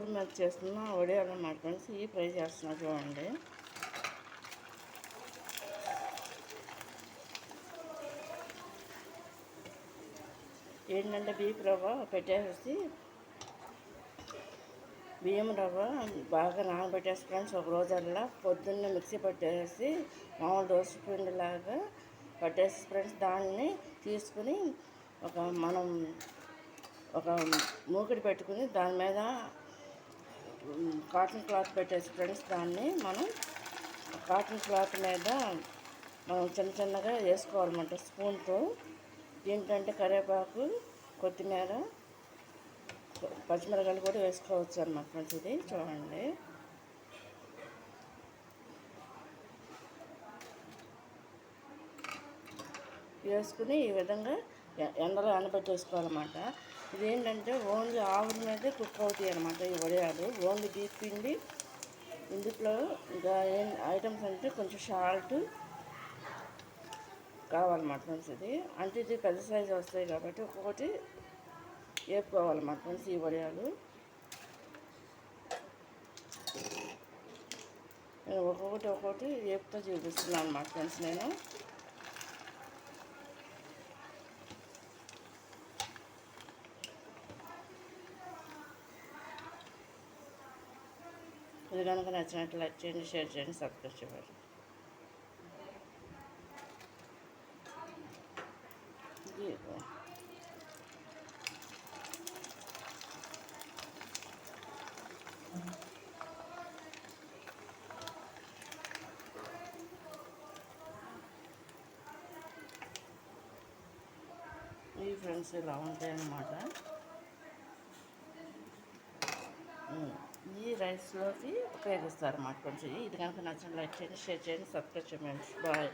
ఆవిరి మీద చేస్తున్న వడియాలు అన్నమాట ఫ్రెండ్స్. ఇవి ఫ్రై చేస్తున్నా చూడండి. ఏంటంటే బీప్ రవ్వ పెట్టేసి బియ్యం రవ్వ బాగా నానబెట్టేసి ఫ్రెండ్స్ ఒక రోజల్లా పొద్దున్నే మిక్సీ పట్టేసి మామూలు దోశ పిండిలాగా పట్టేసి ఫ్రెండ్స్ దాన్ని తీసుకుని మనం ఒక మూకిడి పెట్టుకుని దాని మీద కాటన్ క్లాత్ పెట్టేసి ఫ్రెండ్స్ దాన్ని మనం కాటన్ క్లాత్ మీద మనం చిన్న చిన్నగా వేసుకోవాలన్నమాట స్పూన్తో. ఏంటంటే కరివేపాకు, కొత్తిమీర, పచ్చిమిరకాయలు కూడా వేసుకోవచ్చు అన్నమాట ఫ్రెండ్స్. ఇది చూడండి. వేసుకుని ఈ విధంగా ఎండలో ఆనబెట్టేసుకోవాలన్నమాట. ఇదేంటంటే ఓన్లీ ఆవిరి మీదే కుక్ అవుతాయి అన్నమాట ఈ వడియాలు. ఓన్లీ బీప్ పిండి. ఇందులో ఇంకా ఏం ఐటమ్స్ అంటే కొంచెం సాల్ట్ కావాలన్నమాట ఫ్రెండ్స్. ఇది అంటే ఇది పెద్ద సైజు వస్తాయి కాబట్టి ఒక్కొక్కటి వేపుకోవాలన్నమాట ఫ్రెండ్స్ ఈ వడియాలు. నేను ఒక్కొక్కటి వేపుతో చూపిస్తున్నాను అన్నమాట ఫ్రెండ్స్. నేను ఇది కనుక నచ్చినట్లు లైక్ చేయండి, షేర్ చేయండి, సబ్స్క్రైబ్ చేయండి. ఈ ఫ్రెండ్స్ ఇలా ఉంటాయి అన్నమాట. ఈ రైస్లోకి ఉపయోగిస్తారు అన్నమాట ఫ్రెండ్స్. ఇది కనుక నచ్చిన లైక్ చేయండి, షేర్ చేయండి, సబ్స్క్రైబ్ చేయండి. బాయ్.